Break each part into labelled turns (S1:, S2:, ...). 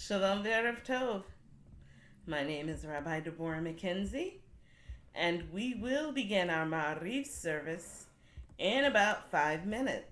S1: Shalom V'erev Tov. My name is Rabbi Deborah McKenzie, and we will begin our Ma'ariv service in about 5 minutes.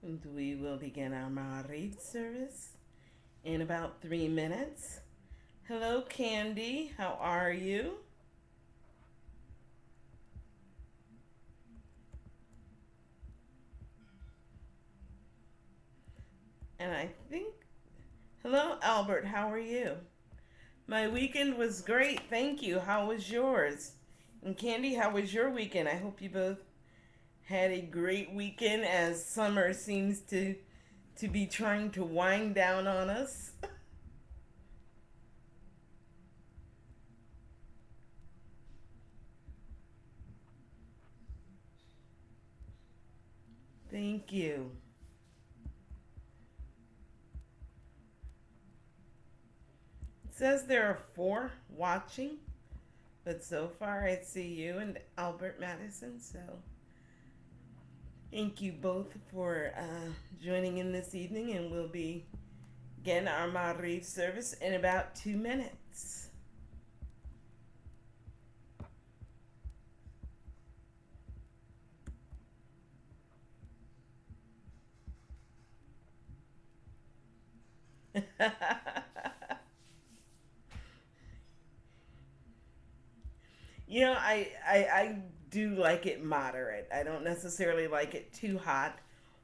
S1: And we will begin our Ma'ariv service in about 3 minutes. Hello, Candy. How are you? And I think, hello, Albert. How are you? My weekend was great. Thank you. How was yours? And Candy, how was your weekend? I hope you both had a great weekend as summer seems to be trying to wind down on us. Thank you. It says there are 4 watching, but so far I see you and Albert Madison. So thank you both for joining in this evening, and we'll be getting our Ma'ariv service in about 2 minutes. I do like it moderate. I don't necessarily like it too hot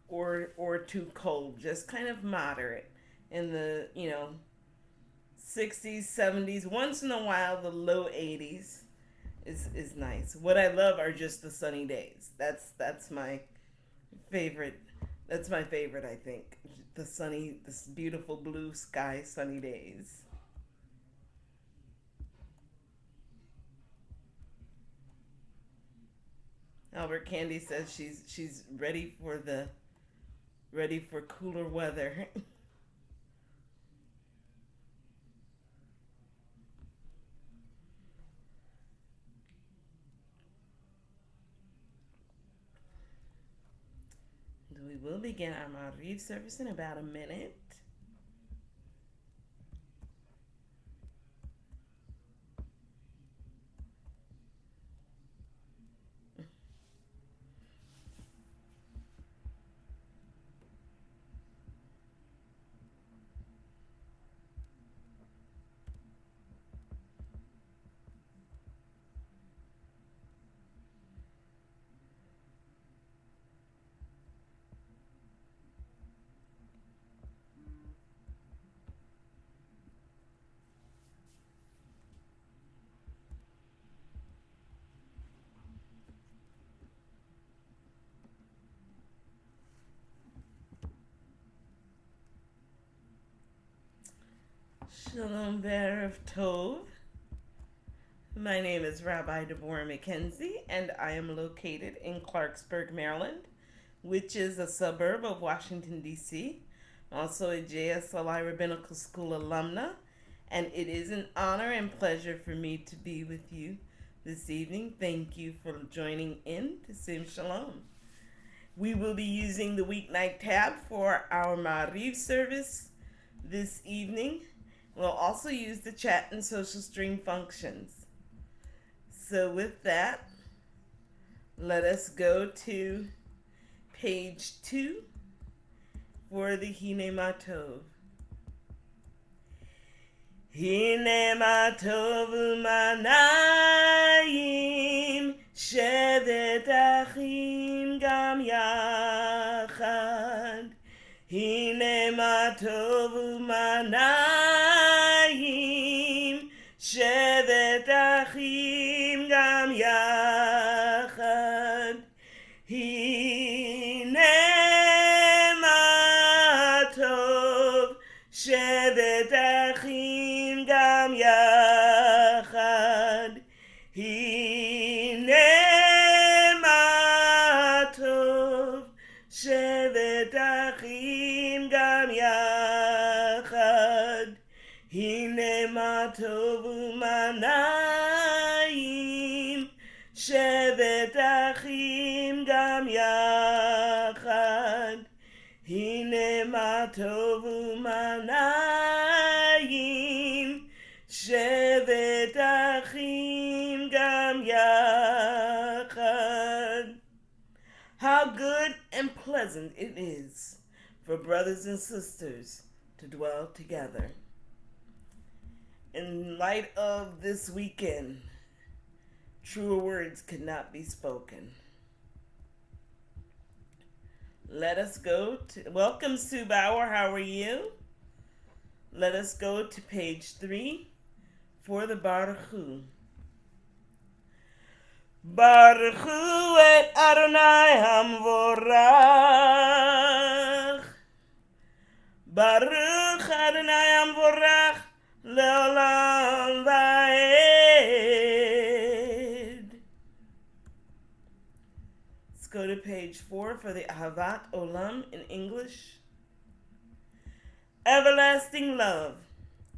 S1: or too cold. Just kind of moderate in the 60s, 70s. Once in a while, the low 80s is nice. What I love are just the sunny days. That's my favorite. That's my favorite. I think this beautiful blue sky, sunny days. Albert Candy says she's ready for cooler weather. We will begin our Ma'ariv service in about a minute. Shalom Be'erev Tov. My name is Rabbi Deborah McKenzie, and I am located in Clarksburg, Maryland, which is a suburb of Washington, D.C. I'm also a JSLI Rabbinical School alumna, and it is an honor and pleasure for me to be with you this evening. Thank you for joining in to Sim Shalom. We will be using the weeknight tab for our Ma'ariv service this evening. We'll also use the chat and social stream functions. So with that, let us go to page 2 for the Hine Matov. Hine Matov u'manayim shevet achim gam yachad. Hine Matov u'manayim shevet achim gam yachad. Hine Matov shevet achim gam yachad. Hine Matov shevet achim gam yachad. Hine Matov u'manayim shevet achim gam yachad. Hine Matov u'manayim shevet achim gam yachad. How good and pleasant it is for brothers and sisters to dwell together. In light of this weekend, truer words could not be spoken. Let us go to, welcome Sue Bauer, how are you? Let us go to page 3 for the Baruch Hu. Baruch Hu et Adonai Hamvorach. Baruch Adonai Hamvorach le'olam va'ed. Let's go to page 4 for the Ahavat Olam in English. Everlasting love,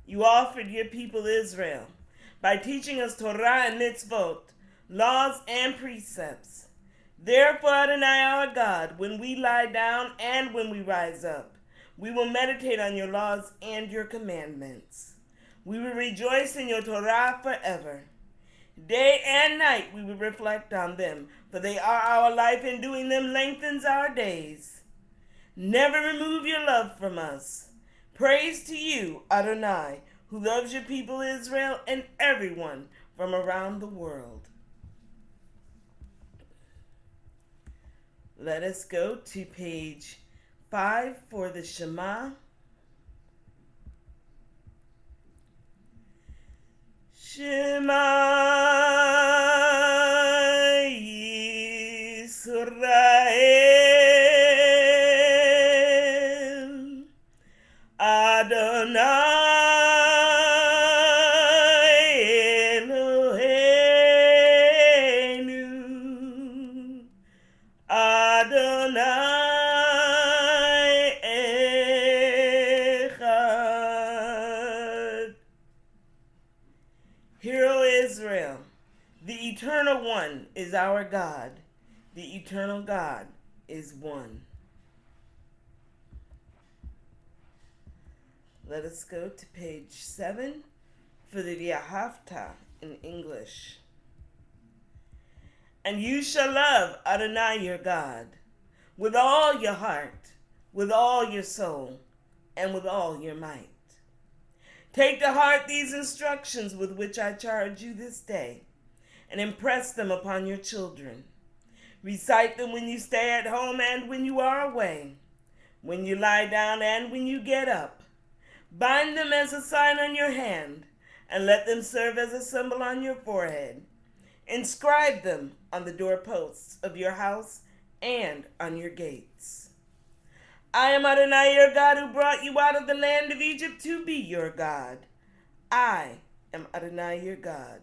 S1: you offered your people Israel by teaching us Torah and mitzvot, laws and precepts. Therefore, Adonai our God, when we lie down and when we rise up, we will meditate on your laws and your commandments. We will rejoice in your Torah forever. Day and night we will reflect on them, for they are our life, and doing them lengthens our days. Never remove your love from us. Praise to you, Adonai, who loves your people Israel and everyone from around the world. Let us go to page 5 for the Shema. Shema Yisrael, Adonai Eloheinu, Adonai Echad. Hear, O Israel, the Eternal One is our God. The Eternal God is one. Let us go to page 7 for the V'ahavta in English. And you shall love Adonai your God with all your heart, with all your soul, and with all your might. Take to heart these instructions with which I charge you this day, and impress them upon your children. Recite them when you stay at home and when you are away, when you lie down and when you get up. Bind them as a sign on your hand, and let them serve as a symbol on your forehead. Inscribe them on the doorposts of your house and on your gates. I am Adonai your God, who brought you out of the land of Egypt to be your God. I am Adonai your God.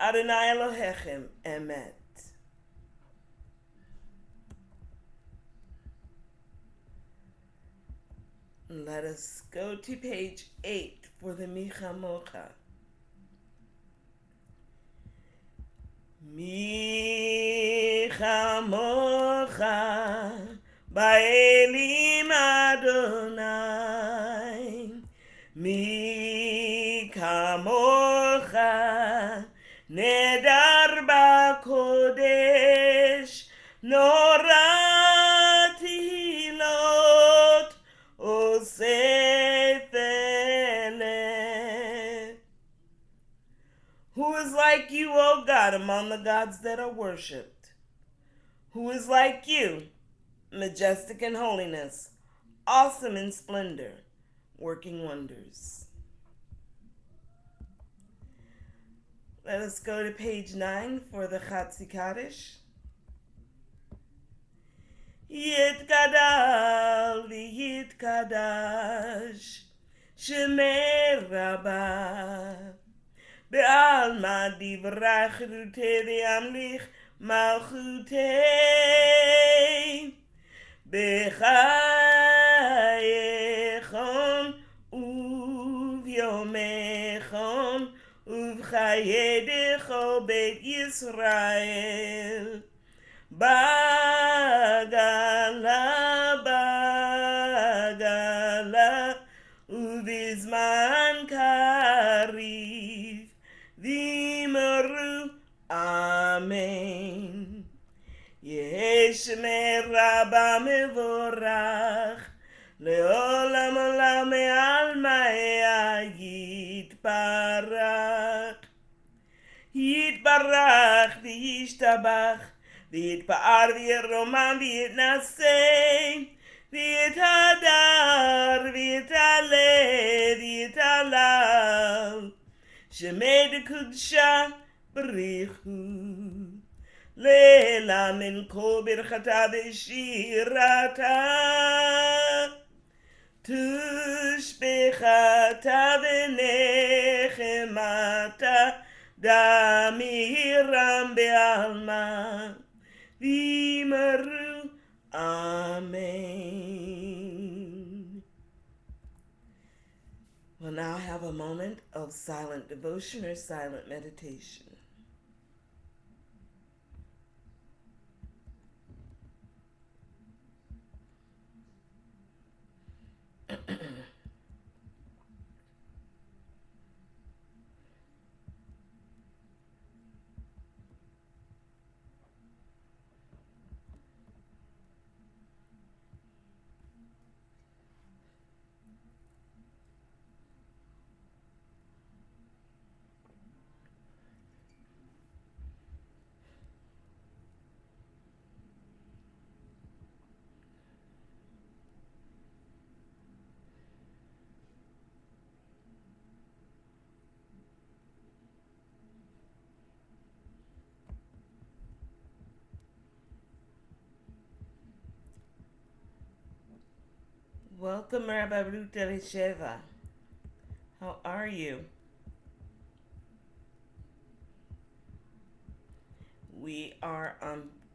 S1: Adonai Elohechem Emet. Let us go to page 8 for the Michamocha. Michamocha Ba'elim Adonai Mi kamocha nedar b'kodesh nora tehilot osef eleh. Who is like you, O God, among the gods that are worshipped? Who is like you, majestic in holiness, awesome in splendor, working wonders? Let us go to page 9 for the Chatzi Kaddish. Yitkadal v'yitkadash Shemei Rabbi Be'alma divrei chirutei v'yamlich malchutei B'chayechon uvyomechon uvchayedecho beit Yisrael Bagala bagala uvizman kariv v'imru amen. Yesh meraba mevorach leolam olam me'alma yitbarach yitbarach v'yishtabach v'yitpa'ar v'yiromam v'yitnaseh v'yithadar v'yithaleh v'yithalal shemei d'kudsha b'richu leila min kol birchata v'shirata tushbechata v'nechemata damiram be'alma v'imru amen. We'll now have a moment of silent devotion or silent meditation. Welcome, Rabbi Ruth Elisheva. How are you? We are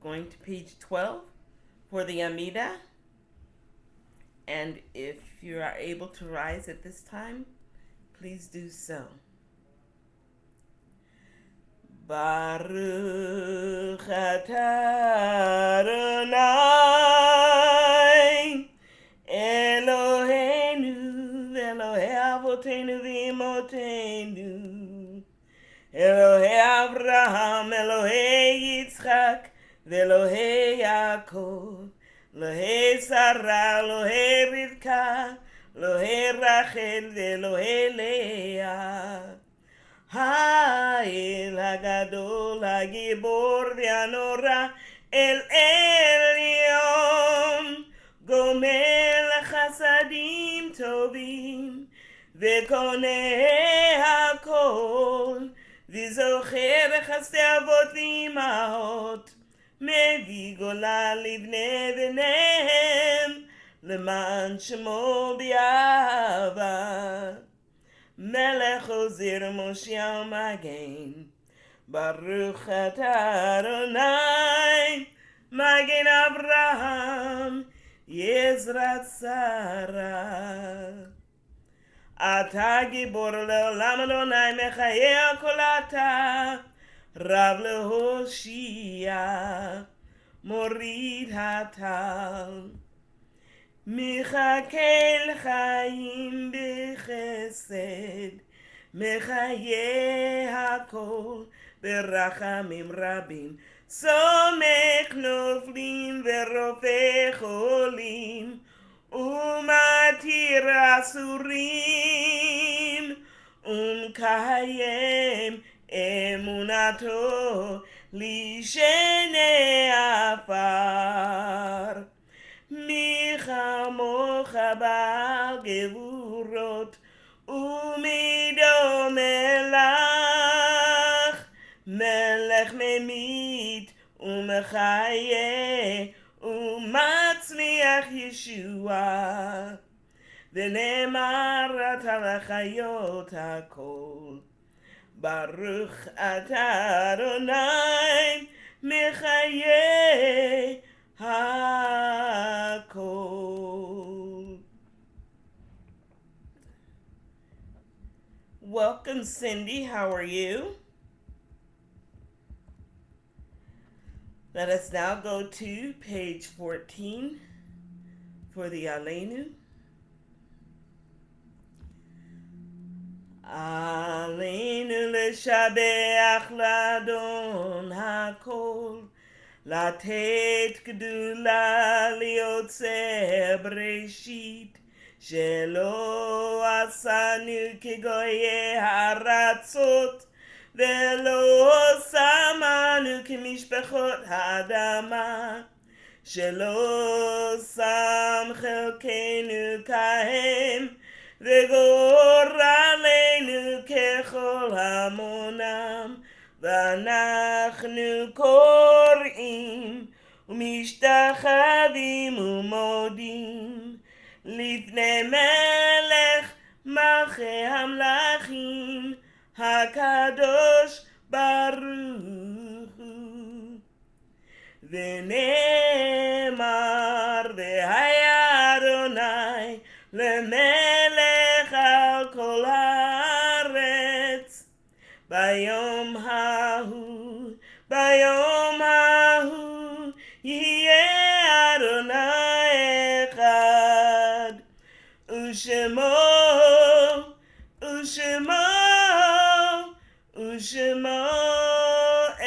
S1: going to page 12 for the Amida. And if you are able to rise at this time, please do so. Baruch atah Adonai Eloheinu v'Elohei avotenu v'imotenu Elohei Avraham, Elohei Yitzchak v'Elohei Yaakov Elohei Sarah, Elohei Rivka Elohei Rachel v'Elohei Leah Ha'el HaGadol HaGibor v'Hanora El Elyon Gomel Chasadim Tovim V'koneh HaKol V'zocher Chasdei Avot v'Imahot Mevi Gola Livnei B'neihem L'man Shemo B'Yahava Melech Ozer Moshiach Magen. Baruch atah Adonai, Magen Avraham, Yezrat Sarah. Ata gibor leolam Adonai mechayeh kol ata, Rav lehoshia, morid hatal. Michakel chaim bechesed, mechayeh hakol berachamim rabim. Somech noflim verofeh cholim, umatir asurim, umkayem emunato lishene afar. Mi chamocha bal gevurot umido melach, melech memit umechaye umatzmiach Yeshua. V'nemar ata lachayot hakol, Baruch atah Adonai mechayeh hakol. Welcome, Cindy. How are you? Let us now go to page 14 for the Aleinu. Aleinu leshabeach ladon hakol, latet gdula liotze breshit, shelo asanu kegoye haratzot, velo samanu kemishpechot hadama, shelo sam chelkenu kahem, וגור עלינו ככל המונם, ואנחנו קוראים ומשתחווים ומודים לפני מלך מלכי המלכים הקדוש ברוך הוא. ונאמר והיה אדוני למלך על כל הארץ, ביום ההוא, ביום ההוא, יהיה אדוני אחד, ושמו, ושמו, ושמו אחד.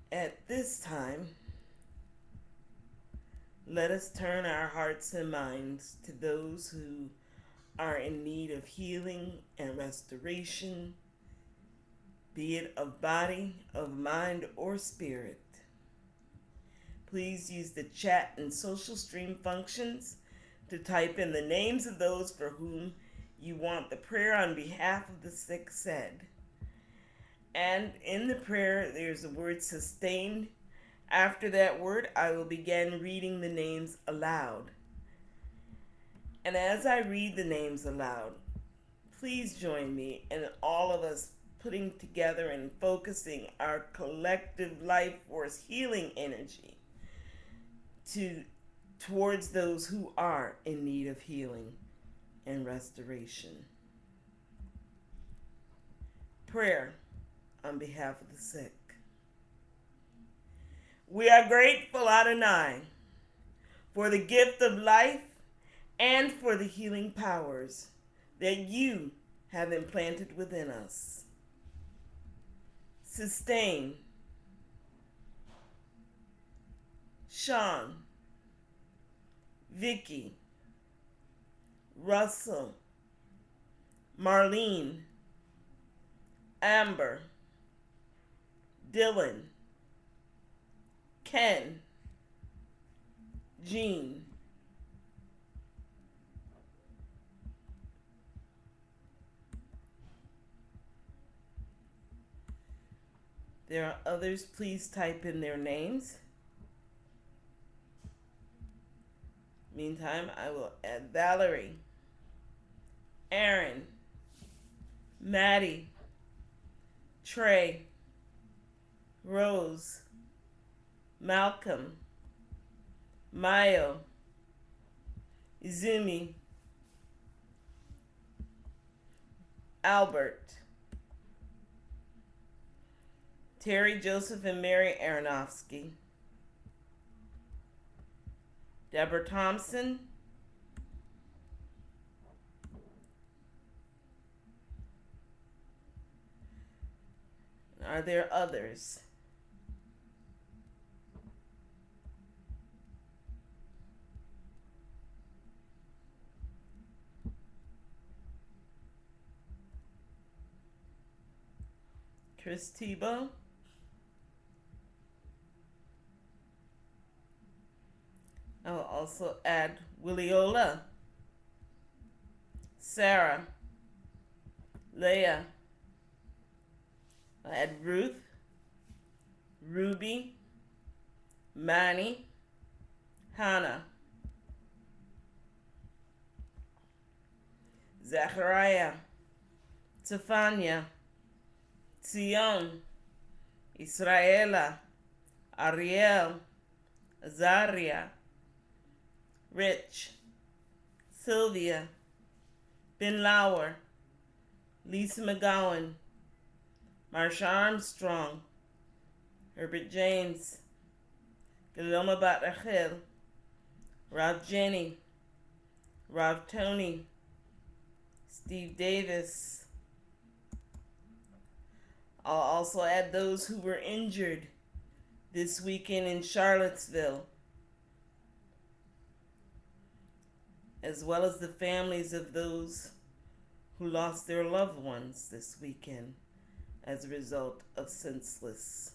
S1: At this time, let us turn our hearts and minds to those who are in need of healing and restoration, be it of body, of mind, or spirit. Please use the chat and social stream functions to type in the names of those for whom you want the prayer on behalf of the sick said. And in the prayer, there's the word sustained. After that word, I will begin reading the names aloud. And as I read the names aloud, please join me in all of us putting together and focusing our collective life force healing energy towards those who are in need of healing and restoration. Prayer on behalf of the sick. We are grateful, Adonai, for the gift of life and for the healing powers that you have implanted within us. Sustain Sean, Vicky, Russell, Marlene, Amber, Dylan, Ken, Jean, there are others. Please type in their names. Meantime, I will add Valerie, Aaron, Maddie, Trey, Rose, Malcolm, Mayo, Izumi, Albert, Terry, Joseph, and Mary Aronofsky, Deborah Thompson, are there others? Chris Tebow, I'll also add Williola, Sarah, Leah, I'll add Ruth, Ruby, Manny, Hannah, Zachariah, Tefania, Sion, Israela, Ariel, Azaria, Rich, Sylvia, Ben Lauer, Lisa McGowan, Marsha Armstrong, Herbert James, Guillermo Bat Rachel, Rob Jenny, Rob Tony, Steve Davis. I'll also add those who were injured this weekend in Charlottesville, as well as the families of those who lost their loved ones this weekend as a result of senseless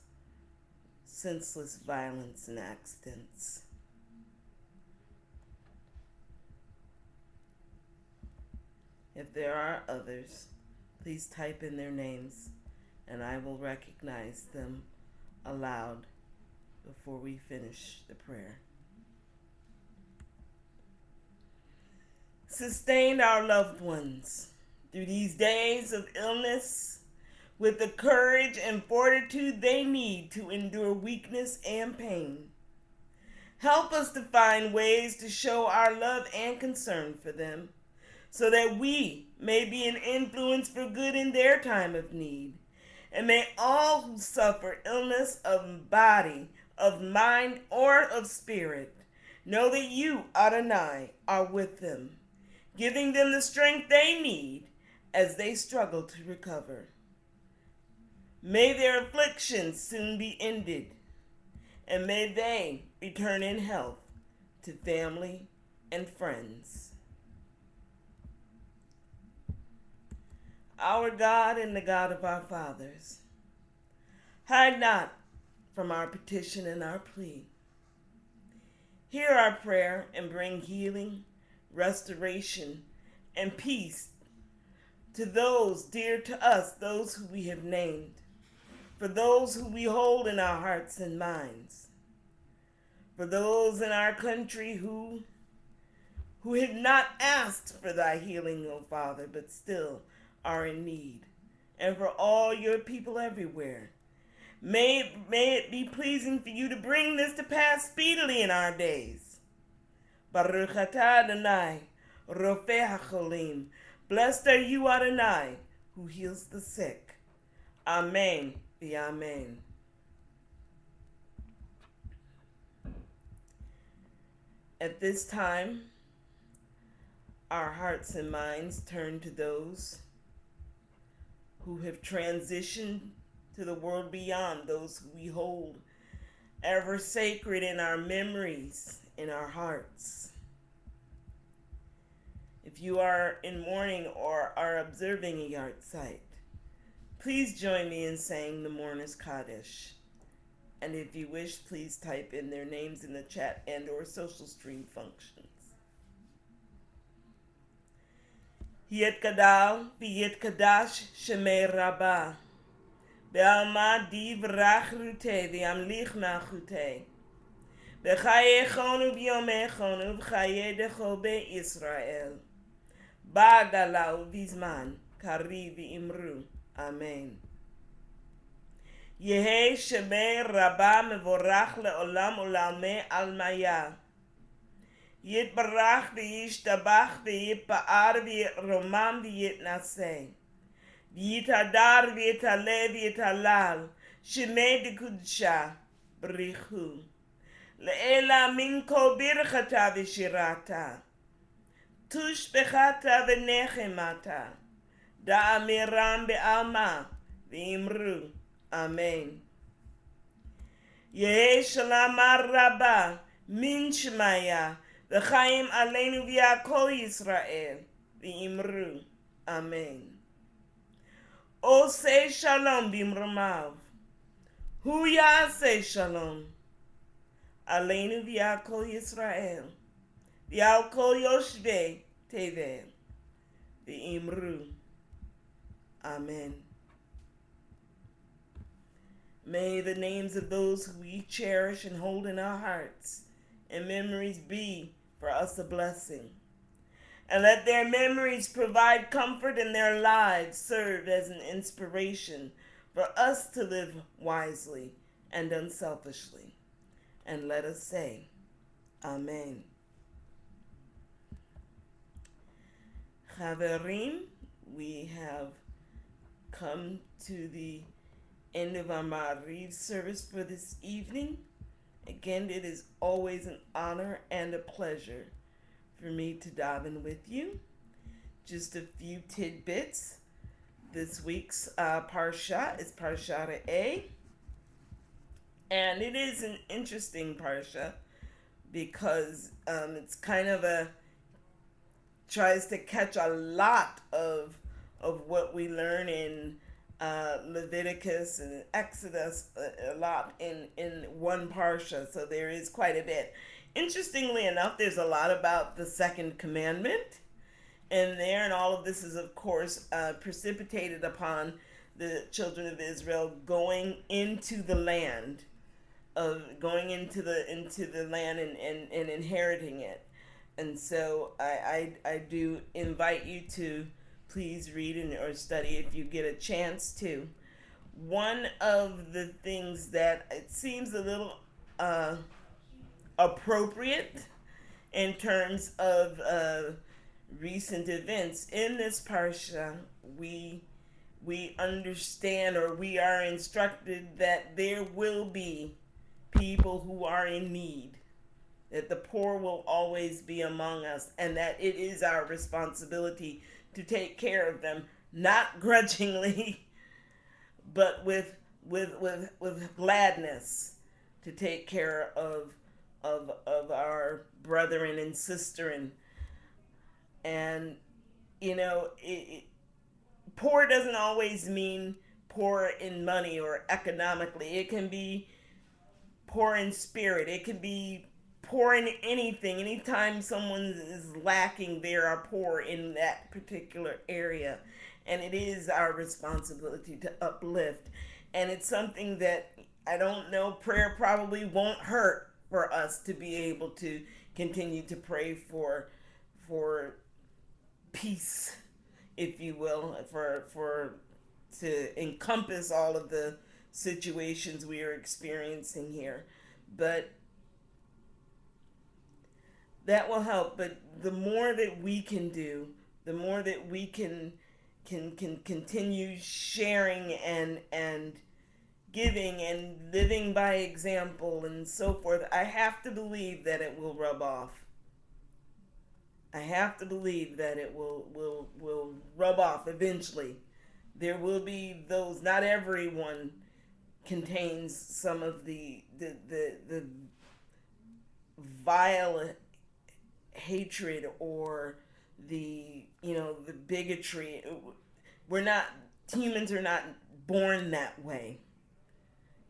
S1: violence and accidents. If there are others, please type in their names and I will recognize them aloud before we finish the prayer. Sustain our loved ones through these days of illness with the courage and fortitude they need to endure weakness and pain. Help us to find ways to show our love and concern for them so that we may be an influence for good in their time of need. And may all who suffer illness of body, of mind, or of spirit know that you, Adonai, are with them, giving them the strength they need as they struggle to recover. May their afflictions soon be ended, and may they return in health to family and friends. Our God and the God of our fathers, hide not from our petition and our plea. Hear our prayer and bring healing, restoration, and peace to those dear to us, those who we have named, for those who we hold in our hearts and minds, for those in our country who have not asked for thy healing, O Father, but still are in need, and for all your people everywhere. May it be pleasing for you to bring this to pass speedily in our days. Baruch atah Adonai, Rofei HaCholim. Blessed are you, Adonai, who heals the sick. Amen. Amen. At this time, our hearts and minds turn to those who have transitioned to the world beyond, those who we hold ever sacred in our memories, in our hearts. If you are in mourning or are observing a yard site, please join me in saying the Mourner's Kaddish. And if you wish, please type in their names in the chat and or social stream functions. Yitkadal v'yitkadash shemei Rabba. Be'alma div rach rute v'amlich malchute. בחייכון וביומכון ובחיי דכל בית ישראל. בגלה ובזמן קריב ואמרו אמן. יהי שמי רבה מבורך לעולם ולעלמי עלמיה. יתברך וישתבח ויתפאר ויתרומם ויתנשא. ויתהדר ויתעלה ויתהלל שמי דקודשה בריחו. לעילה מן כל ברכתה ושירתה. תושבחתה ונחמתה. דאמירם בעלמה ואמרו אמן. יהי שלמה רבה מן שמיה וחיים עלינו ועל כל ישראל ואמרו אמן. עושה שלום במרומיו, הוא יעשה שלום עלינו ועל כל ישראל ועל כל יושבי תבל ואמרו amen. May the names of those who we cherish and hold in our hearts and memories be for us a blessing. And let their memories provide comfort in their lives, serve as an inspiration for us to live wisely and unselfishly. And let us say, Amen. Chaverim, we have come to the end of our Ma'ariv service for this evening. Again, it is always an honor and a pleasure for me to daven with you. Just a few tidbits. This week's parsha is Parsha A, and it is an interesting parsha because it's kind of tries to catch a lot of what we learn in Leviticus and Exodus a lot in one parsha, so there is quite a bit. Interestingly enough, there's a lot about the second commandment in there, and all of this is, of course, precipitated upon the children of Israel going into the land, and inheriting it. And so I do invite you to please read or study if you get a chance to. One of the things that it seems a little appropriate in terms of recent events in this parsha, we understand, or we are instructed, that there will be people who are in need, that the poor will always be among us, and that it is our responsibility to take care of them, not grudgingly, but with gladness, to take care of our brethren and sister. And you know, poor doesn't always mean poor in money or economically. It can be poor in spirit. It can be poor in anything. Anytime someone is lacking, they are poor in that particular area. And it is our responsibility to uplift. And it's something that, I don't know, prayer probably won't hurt for us to be able to continue to pray for peace, if you will, to encompass all of the situations we are experiencing here. But that will help. But the more that we can do, the more that we can continue sharing and giving and living by example and so forth, I have to believe that it will rub off. I have to believe that it will rub off eventually. There will be those, not everyone contains some of the vile hatred or the bigotry. Humans are not born that way.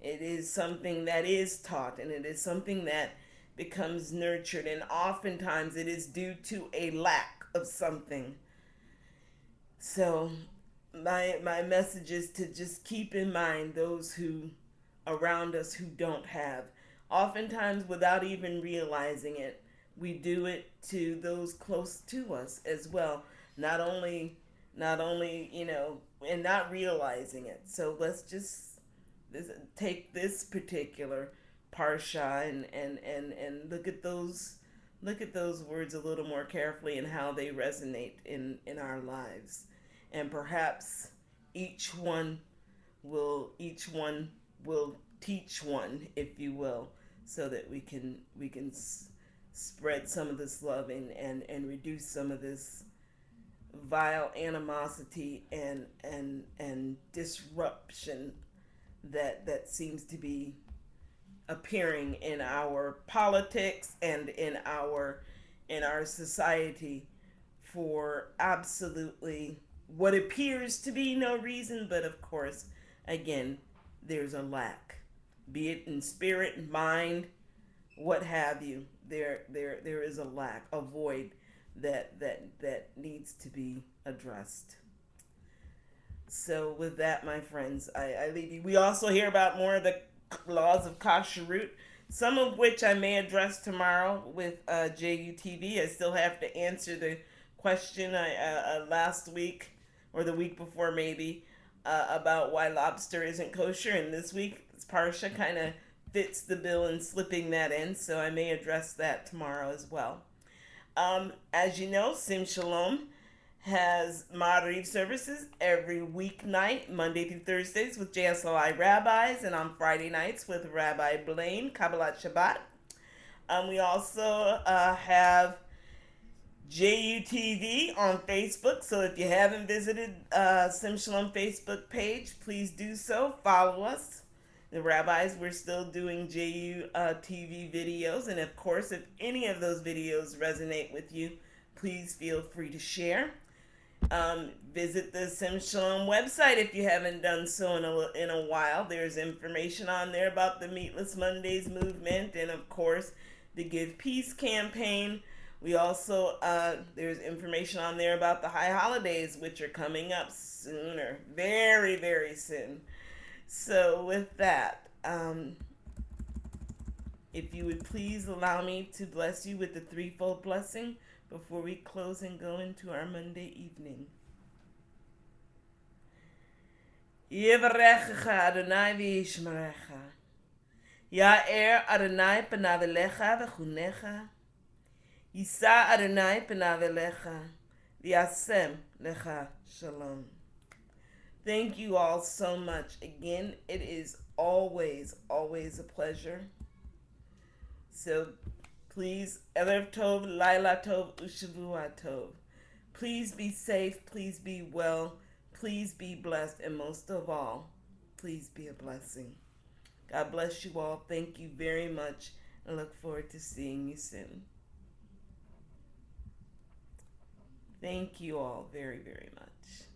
S1: It is something that is taught, and it is something that becomes nurtured, and oftentimes it is due to a lack of something. So my message is to just keep in mind those who around us who don't have. oftentimes without even realizing it, we do it to those close to us as well. Not only, and not realizing it. So let's just take this particular parsha and look at those words a little more carefully and how they resonate in our lives. And perhaps each one will teach one, if you will, so that we can spread some of this love and reduce some of this vile animosity and disruption that seems to be appearing in our politics and in our society for absolutely what appears to be no reason, but of course, again, there's a lack, be it in spirit, mind, what have you. There is a lack, a void that needs to be addressed. So with that, my friends, I leave you. We also hear about more of the laws of kashrut, some of which I may address tomorrow with JUTV. I still have to answer the question last week or the week before maybe about why lobster isn't kosher, and this week's parsha kind of fits the bill in slipping that in, so I may address that tomorrow as well. As you know, Sim Shalom has Ma'ariv services every weeknight, Monday through Thursdays with JSLI rabbis, and on Friday nights with Rabbi Blaine, Kabbalat Shabbat. We also have JUTV on Facebook, so if you haven't visited Sim Shalom Facebook page, please do so. Follow us. The rabbis, we're still doing JUTV videos, and of course, if any of those videos resonate with you, please feel free to share. Visit the Sim Shalom website if you haven't done so in a while. There's information on there about the Meatless Mondays movement and, of course, the Give Peace campaign. We also, there's information on there about the high holidays, which are coming up sooner, very, very soon. So with that, if you would please allow me to bless you with the threefold blessing before we close and go into our Monday evening. Yevarechecha Adonai v'yishmerecha. Ya'er Adonai panav elecha v'chunecha. Yisa Adonai panav elecha v'yasem lecha shalom. Thank you all so much. Again, it is always, always a pleasure. So please, Erev Tov, Laila Tov, Ushavua Tov. Please be safe, please be well, please be blessed, and most of all, please be a blessing. God bless you all. Thank you very much, and look forward to seeing you soon. Thank you all very, very much.